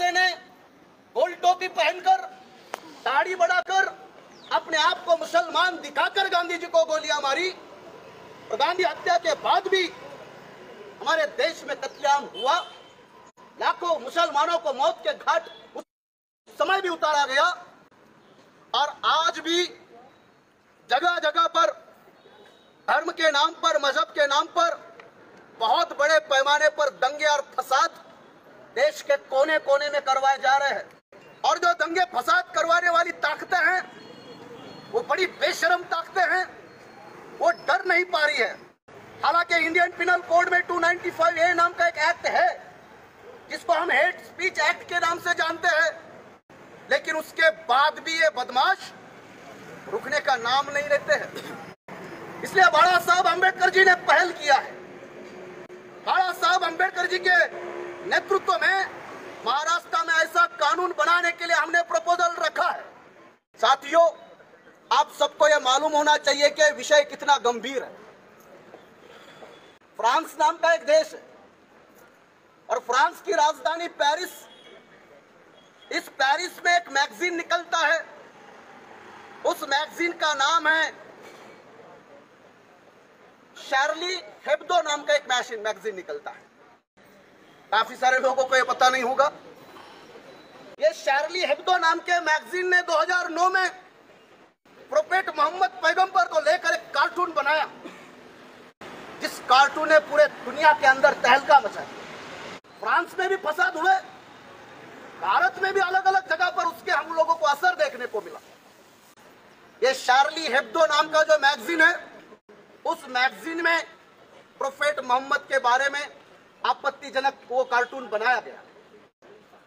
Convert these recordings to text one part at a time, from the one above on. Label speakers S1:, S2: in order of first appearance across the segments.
S1: वाले ने गोल टोपी पहनकर, दाढ़ी बढ़ाकर, अपने आप को मुसलमान दिखाकर गांधी जी को गोलियां मारी। और गांधी हत्या के बाद भी हमारे देश में कत्लेआम हुआ, लाखों मुसलमानों को मौत के घाट उस समय भी उतारा गया। और आज भी जगह जगह पर धर्म के नाम पर, मजहब के नाम पर बहुत बड़े पैमाने पर दंगे और फसाद देश के कोने कोने में करवाए जा रहे हैं। और जो दंगे फसाद करवाने वाली ताकतें हैं वो बड़ी बेशरम ताकतें हैं, वो डर नहीं पा रही है। हालांकि इंडियन पिनल कोड में 295A नाम का एक एक्ट है जिसको हम हेट स्पीच एक्ट के नाम से जानते हैं, लेकिन उसके बाद भी ये बदमाश रुकने का नाम नहीं लेते हैं। इसलिए बाबा साहब अम्बेडकर जी ने पहल किया है। बाबा साहब अम्बेडकर जी के नेतृत्व में महाराष्ट्र में ऐसा कानून बनाने के लिए हमने प्रपोजल रखा है। साथियों, आप सबको यह मालूम होना चाहिए कि विषय कितना गंभीर है। फ्रांस नाम का एक देश है और फ्रांस की राजधानी पेरिस। इस पेरिस में एक मैगजीन निकलता है, उस मैगजीन का नाम है शार्ली हेब्दो नाम का एक मैगजीन निकलता है। काफी सारे लोगों को यह पता नहीं होगा। ये शार्ली हेब्दो नाम के मैगजीन ने 2009 में प्रोफेट मोहम्मद पैगंबर को लेकर एक कार्टून बनाया, जिस कार्टून ने पूरे दुनिया के अंदर तहलका मचाया। फ्रांस में भी फसाद हुए, भारत में भी अलग अलग जगह पर उसके हम लोगों को असर देखने को मिला। ये शार्ली हेब्दो नाम का जो मैगजीन है, उस मैगजीन में प्रोफेट मोहम्मद के बारे में आपत्तिजनक वो कार्टून बनाया गया।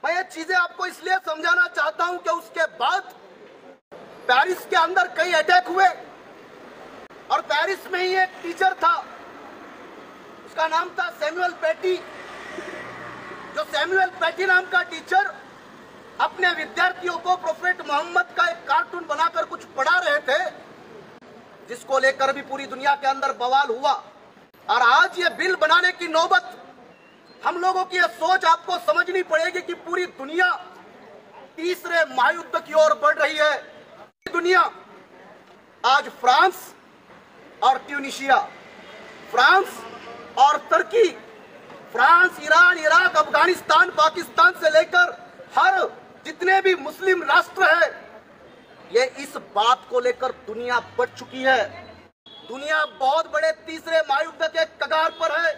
S1: मैं ये चीजें आपको इसलिए समझाना चाहता हूं कि उसके बाद पेरिस के अंदर कई अटैक हुए और पेरिस में ही एक टीचर था, उसका नाम था सैमुअल पैटी। जो सैमुअल पैटी नाम का टीचर अपने विद्यार्थियों को प्रोफेट मोहम्मद का एक कार्टून बनाकर कुछ पढ़ा रहे थे, जिसको लेकर भी पूरी दुनिया के अंदर बवाल हुआ। और आज ये बिल बनाने की नौबत, हम लोगों की यह सोच आपको समझनी पड़ेगी कि पूरी दुनिया तीसरे महायुद्ध की ओर बढ़ रही है। दुनिया आज फ्रांस और ट्यूनीशिया, फ्रांस और तुर्की, France, Iran, Iraq, Afghanistan, Pakistan से लेकर हर जितने भी मुस्लिम राष्ट्र है, ये इस बात को लेकर दुनिया बढ़ चुकी है। दुनिया बहुत बड़े तीसरे महायुद्ध के कगार पर है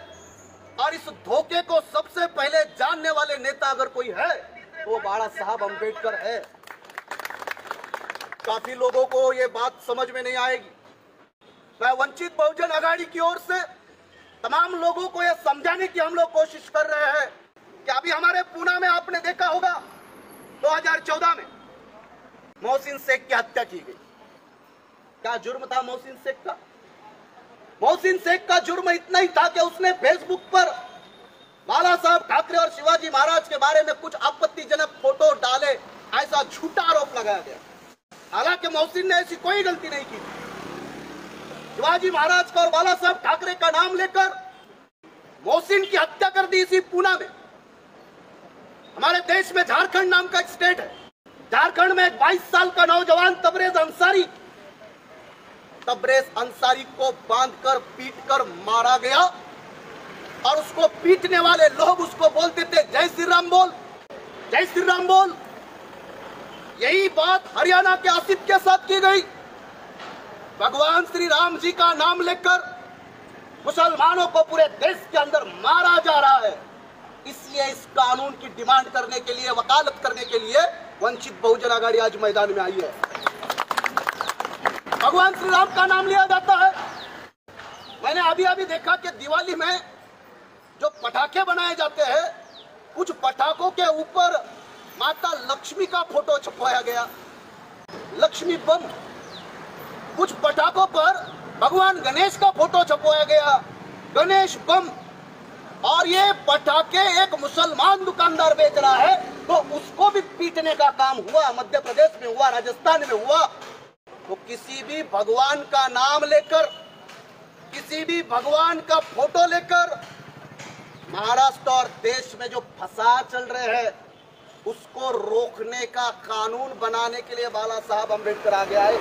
S1: और इस धोखे को सबसे पहले जानने वाले नेता अगर कोई है तो बाबा साहब अम्बेडकर है। काफी लोगों को ये बात समझ में नहीं आएगी। मैं वंचित बहुजन आघाड़ी की ओर से तमाम लोगों को यह समझाने की हम लोग कोशिश कर रहे हैं कि अभी हमारे पूना में आपने देखा होगा 2014 में मोहसिन शेख की हत्या की गई। क्या जुर्म था मोहसिन शेख का? मोहसिन शेख का जुर्म इतना ही था कि उसने फेसबुक पर बाला साहब ठाकरे और शिवाजी महाराज के बारे में कुछ आपत्तिजनक फोटो डाले, ऐसा झूठा आरोप लगाया गया। हालांकि मोहसिन ने ऐसी कोई गलती नहीं की। शिवाजी महाराज का और बाला साहब ठाकरे का नाम लेकर मोहसिन की हत्या कर दी इसी पूना में। हमारे देश में झारखंड नाम का एक स्टेट है, झारखंड में 22 साल का नौजवान तबरेज अंसारी को बांधकर पीटकर मारा गया और उसको पीटने वाले लोग उसको बोलते थे जय श्री राम बोल, जय श्री राम बोल। यही बात हरियाणा के आसिफ के साथ की गई। भगवान श्री राम जी का नाम लेकर मुसलमानों को पूरे देश के अंदर मारा जा रहा है। इसलिए इस कानून की डिमांड करने के लिए, वकालत करने के लिए वंचित बहुजन आघाड़ी आज मैदान में आई है। भगवान श्री राम का नाम लिया जाता है। मैंने अभी अभी देखा कि दिवाली में जो पटाखे बनाए जाते हैं, कुछ पटाखों के ऊपर माता लक्ष्मी का फोटो छपवाया गया, लक्ष्मी बम। कुछ पटाखों पर भगवान गणेश का फोटो छपवाया गया, गणेश बम। और ये पटाखे एक मुसलमान दुकानदार बेच रहा है तो उसको भी पीटने का काम हुआ। मध्य प्रदेश में हुआ, राजस्थान में हुआ। तो किसी भी भगवान का नाम लेकर, किसी भी भगवान का फोटो लेकर महाराष्ट्र और देश में जो फसाद चल रहे हैं, उसको रोकने का कानून बनाने के लिए बाला साहब अम्बेडकर आगे आए।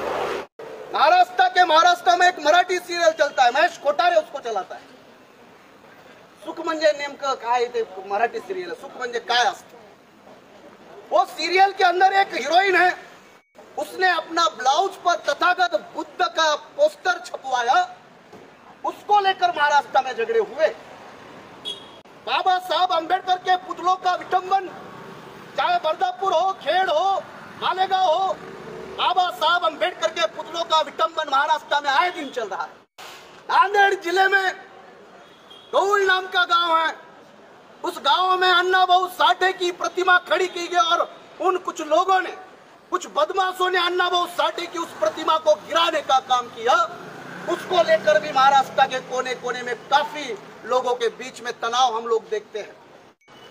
S1: महाराष्ट्र में एक मराठी सीरियल चलता है, महेश कोठारे उसको चलाता है। सुख म्हणजे नेमकं काय ते मराठी सीरियल, सुख म्हणजे काय असतं? वो सीरियल के अंदर एक हीरोइन है, उसने अपना ब्लाउज पर तथागत बुद्ध का पोस्टर छपवाया, उसको लेकर महाराष्ट्र में झगड़े हुए। बाबा साहब अम्बेडकर के पुतलों का विटंबन, चाहे बर्दापुर हो, खेड़ हो, मालेगांव हो, बाबा साहब अम्बेडकर के पुतलों का विटंबन महाराष्ट्र में आए दिन चल रहा है। नांदेड़ जिले में गौल नाम का गांव है, उस गांव में अन्ना बहु साठे की प्रतिमा खड़ी की गई और उन कुछ लोगों ने, कुछ बदमाशों ने अन्ना बहु साठे की उस प्रतिमा को गिराने का काम किया। उसको लेकर भी महाराष्ट्र के कोने कोने में काफी लोगों के बीच में तनाव हम लोग देखते हैं।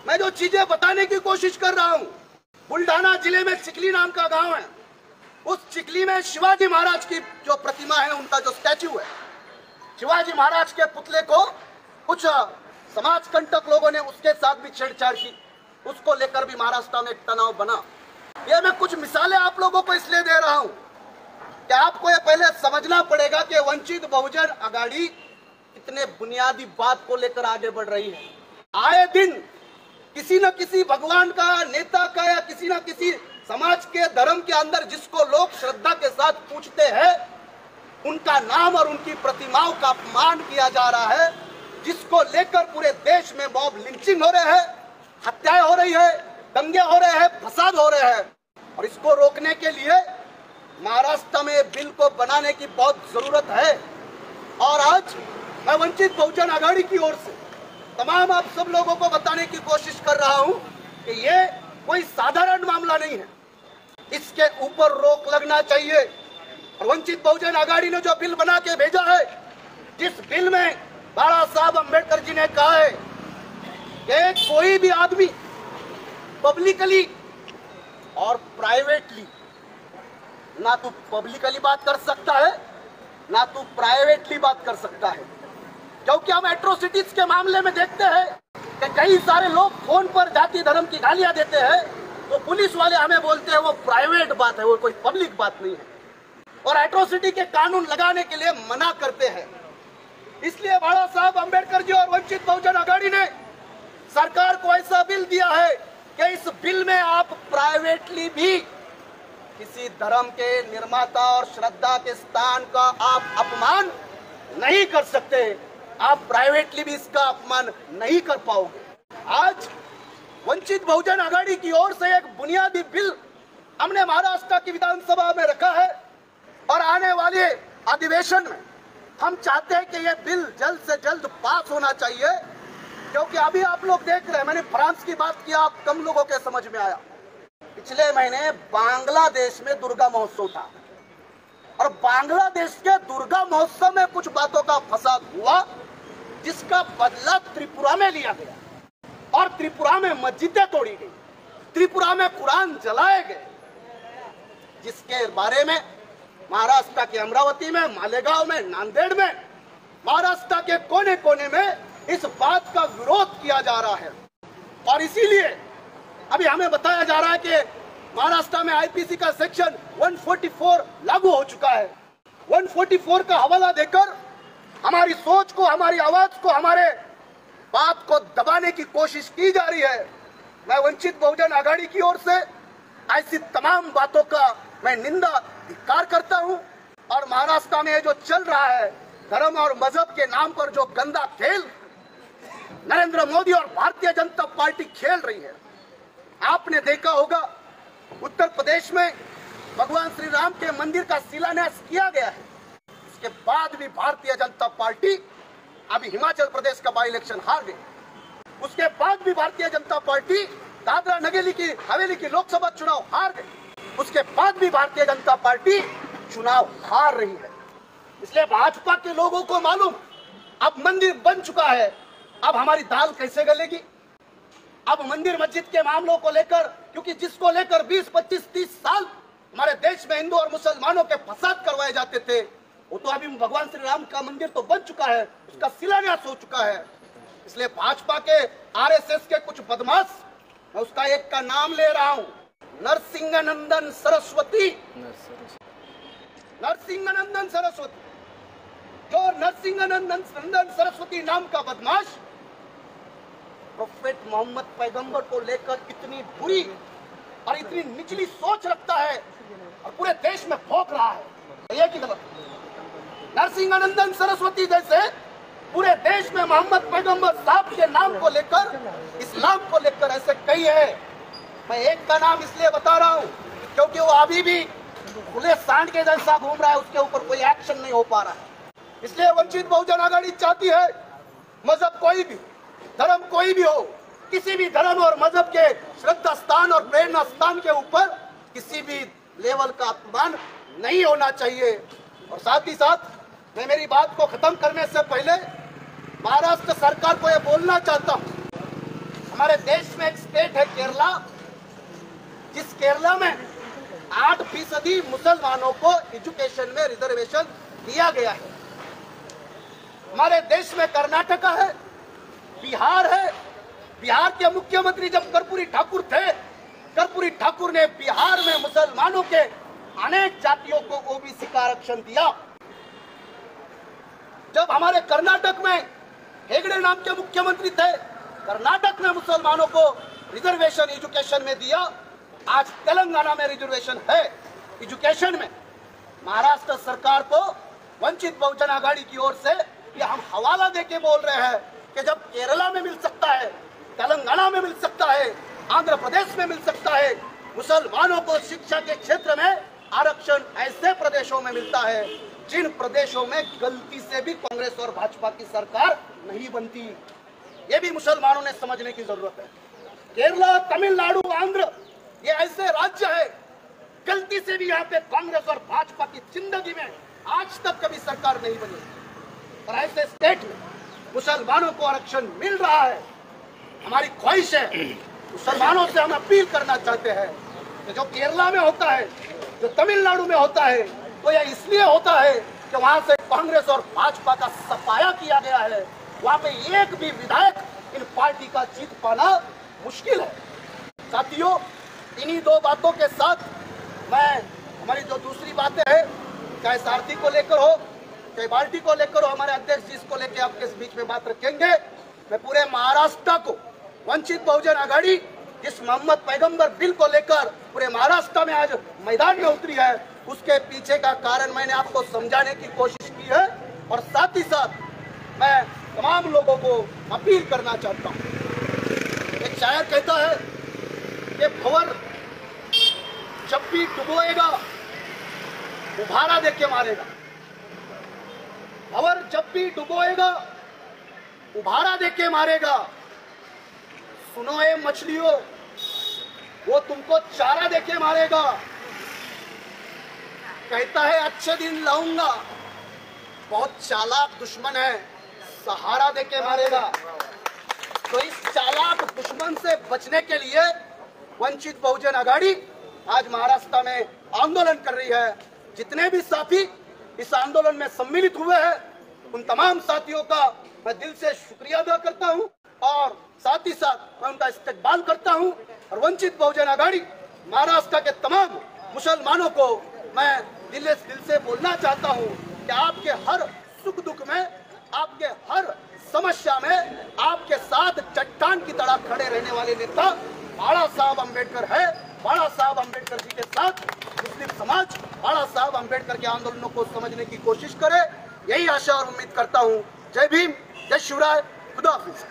S1: मैं जो चीजें बताने की कोशिश कर रहा हूँ, बुल्ढाना जिले में चिखली नाम का गांव है, उस चिखली में शिवाजी महाराज की जो प्रतिमा है, उनका जो स्टैच्यू है, शिवाजी महाराज के पुतले को कुछ समाज कंटक लोगों ने उसके साथ भी छेड़छाड़ की, उसको लेकर भी महाराष्ट्र में एक तनाव बना। ये मैं कुछ मिसालें आप लोगों को इसलिए दे रहा हूं कि आपको ये पहले समझना पड़ेगा कि वंचित बहुजन आघाड़ी कितने बुनियादी बात को लेकर आगे बढ़ रही है। आए दिन किसी न किसी भगवान का, नेता का या किसी न किसी समाज के धर्म के अंदर जिसको लोग श्रद्धा के साथ पूछते हैं, उनका नाम और उनकी प्रतिमाओं का अपमान किया जा रहा है, जिसको लेकर पूरे देश में मॉब लिंचिंग हो रहे हैं, हत्याएं हो रही है, दंगे हो रहे हैं, फसाद हो रहे हैं। और इसको रोकने के लिए महाराष्ट्र में बिल को बनाने की बहुत जरूरत है। और आज मैं वंचित बहुजन आघाड़ी की ओर से तमाम आप सब लोगों को बताने की कोशिश कर रहा हूं कि ये कोई साधारण मामला नहीं है, इसके ऊपर रोक लगना चाहिए। और वंचित बहुजन आघाड़ी ने जो बिल बना के भेजा है, जिस बिल में बाला साहब अम्बेडकर जी ने कहा है कि कोई भी आदमी पब्लिकली और प्राइवेटली, ना तो पब्लिकली बात कर सकता है ना तो प्राइवेटली बात कर सकता है। क्योंकि हम एट्रोसिटीज के मामले में देखते हैं कि कई सारे लोग फोन पर जाति धर्म की गालियां देते हैं, तो पुलिस वाले हमें बोलते हैं वो प्राइवेट बात है, वो कोई पब्लिक बात नहीं है, और एट्रोसिटी के कानून लगाने के लिए मना करते हैं। इसलिए बाला साहब अम्बेडकर जी और वंचित बहुजन आघाड़ी ने सरकार को ऐसा बिल दिया है कि इस बिल में आप प्राइवेटली भी किसी धर्म के निर्माता और श्रद्धा के स्थान का आप अपमान नहीं कर सकते, आप प्राइवेटली भी इसका अपमान नहीं कर पाओगे। आज वंचित बहुजन आघाड़ी की ओर से एक बुनियादी बिल हमने महाराष्ट्र की विधानसभा में रखा है और आने वाले अधिवेशन में हम चाहते हैं कि यह बिल जल्द से जल्द पास होना चाहिए। क्योंकि अभी आप लोग देख रहे हैं, मैंने फ्रांस की बात किया, आप कम लोगों के समझ में आया। पिछले महीने बांग्लादेश में दुर्गा महोत्सव था और बांग्लादेश के दुर्गा महोत्सव में कुछ बातों का फसाद हुआ, जिसका बदला त्रिपुरा में लिया गया और त्रिपुरा में मस्जिदें तोड़ी गई, त्रिपुरा में कुरान जलाए गए, जिसके बारे में महाराष्ट्र के अमरावती में, मालेगांव में, नांदेड़ में, महाराष्ट्र के कोने कोने में इस बात का विरोध किया जा रहा है। और इसीलिए अभी हमें बताया जा रहा है कि महाराष्ट्र में आईपीसी का सेक्शन 144 लागू हो चुका है। 144 का हवाला देकर हमारी सोच को, हमारी आवाज को, हमारे बात को दबाने की कोशिश की जा रही है। मैं वंचित बहुजन आघाड़ी की ओर से ऐसी तमाम बातों का मैं निंदा, धिक्कार करता हूं। और महाराष्ट्र में जो चल रहा है धर्म और मजहब के नाम पर जो गंदा खेल नरेंद्र मोदी और भारतीय जनता पार्टी खेल रही है, आपने देखा होगा उत्तर प्रदेश में भगवान श्री राम के मंदिर का शिलान्यास किया गया है, उसके बाद भी भारतीय जनता पार्टी अभी हिमाचल प्रदेश का बाई इलेक्शन हार गई, उसके बाद भी भारतीय जनता पार्टी दादरा नगर की हवेली की लोकसभा चुनाव हार गई, उसके बाद भी भारतीय जनता पार्टी चुनाव हार रही है। इसलिए भाजपा के लोगों को मालूम, अब मंदिर बन चुका है, अब हमारी दाल कैसे गलेगी। अब मंदिर मस्जिद के मामलों को लेकर, क्योंकि जिसको लेकर 20, 25, 30 साल हमारे देश में हिंदू और मुसलमानों के फसाद करवाए जाते थे, वो तो अभी भगवान श्री राम का मंदिर तो बन चुका है, उसका शिलान्यास हो चुका है। इसलिए भाजपा के, आरएसएस के कुछ बदमाश मैं उसका एक का नाम ले रहा हूं, नरसिंहानंदन सरस्वती। नरसिंहानंदन सरस्वती, जो नरसिंहानंदन सरस्वती नाम का बदमाश प्रोफेट मोहम्मद पैगंबर को लेकर इतनी बुरी और इतनी निचली सोच रखता है और पूरे देश में भोंक रहा है, ये की गलत। नरसिंहानंदन सरस्वती जैसे पूरे देश में मोहम्मद पैगंबर साहब के नाम को लेकर, इस्लाम को लेकर ऐसे कई है। मैं एक का नाम इसलिए बता रहा हूँ क्योंकि वो अभी भी खुले सांड के जैसा घूम रहा है, उसके ऊपर कोई एक्शन नहीं हो पा रहा है। इसलिए वंचित बहुजन आघाड़ी चाहती है मजहब कोई भी, धर्म कोई भी हो, किसी भी धर्म और मजहब के श्रद्धा स्थान और प्रेरणा स्थान के ऊपर किसी भी लेवल का अपमान नहीं होना चाहिए। और साथ ही साथ मैं मेरी बात को खत्म करने से पहले महाराष्ट्र सरकार को यह बोलना चाहता हूं, हमारे देश में एक स्टेट है केरला, जिस केरला में 8% मुसलमानों को एजुकेशन में रिजर्वेशन दिया गया है। हमारे देश में कर्नाटका है, बिहार है। बिहार के मुख्यमंत्री जब कर्पूरी ठाकुर थे, कर्पूरी ठाकुर ने बिहार में मुसलमानों के अनेक जातियों को ओबीसी का आरक्षण दिया। जब हमारे कर्नाटक में हेगड़े नाम के मुख्यमंत्री थे, कर्नाटक में मुसलमानों को रिजर्वेशन एजुकेशन में दिया। आज तेलंगाना में रिजर्वेशन है एजुकेशन में। महाराष्ट्र सरकार को वंचित बहुजन आघाड़ी की ओर से ये हम हवाला देके बोल रहे हैं कि जब केरला में मिल सकता है, तेलंगाना में मिल सकता है, आंध्र प्रदेश में मिल सकता है, मुसलमानों को शिक्षा के क्षेत्र में आरक्षण ऐसे प्रदेशों में मिलता है जिन प्रदेशों में गलती से भी कांग्रेस और भाजपा की सरकार नहीं बनती। ये भी मुसलमानों ने समझने की जरूरत है। केरला, तमिलनाडु, आंध्र, ये ऐसे राज्य है गलती से भी यहाँ पे कांग्रेस और भाजपा की जिंदगी में आज तक कभी सरकार नहीं बनी, और ऐसे स्टेट में मुसलमानों को आरक्षण मिल रहा है। हमारी ख्वाहिश है, मुसलमानों से हम अपील करना चाहते हैं कि जो केरला में होता है, जो तमिलनाडु में होता है, तो यह इसलिए होता है कि वहां से कांग्रेस और भाजपा का सफाया किया गया है। वहां पे एक भी विधायक इन पार्टी का जीत पाना मुश्किल है। साथियों, इन्हीं दो बातों के साथ मैं हमारी जो दूसरी बातें हैं, चाहे सारथी को लेकर हो, चाहे पार्टी को लेकर हो, हमारे अध्यक्ष जी इसको लेकर आपके बीच में बात रखेंगे। मैं पूरे महाराष्ट्र को, वंचित बहुजन आघाड़ी जिस मोहम्मद पैगंबर बिल को लेकर पूरे महाराष्ट्र में आज मैदान में उतरी है, उसके पीछे का कारण मैंने आपको समझाने की कोशिश की है। और साथ ही साथ मैं तमाम लोगों को अपील करना चाहता हूँ। एक शायर कहता है कि भंवर जब भी डुबोएगा उभारा देके मारेगा। भंवर जब भी डुबोएगा उभारा देके मारेगा। सुनो ये मछलियों, वो तुमको चारा देके मारेगा। कहता है अच्छे दिन लाऊंगा, बहुत चालाक दुश्मन है, सहारा देके मारेगा। तो इस चालाक दुश्मन से बचने के लिए वंचित बहुजन आघाड़ी आज महाराष्ट्र में आंदोलन कर रही है। जितने भी साथी इस आंदोलन में सम्मिलित हुए हैं, उन तमाम साथियों का मैं दिल से शुक्रिया अदा करता हूं और साथ ही साथ मैं उनका इस्तकबाल करता हूं। और वंचित बहुजन आघाड़ी महाराष्ट्र के तमाम मुसलमानों को मैं दिल से बोलना चाहता हूं कि आपके हर सुख दुख में, आपके हर समस्या में आपके साथ चट्टान की तरह खड़े रहने वाले नेता बाला साहब अम्बेडकर है। बाला साहब अम्बेडकर जी के साथ मुस्लिम समाज बाला साहब अम्बेडकर के आंदोलनों को समझने की कोशिश करे, यही आशा और उम्मीद करता हूँ। जय भीम, जय शिवराय, खुदा हाफिज।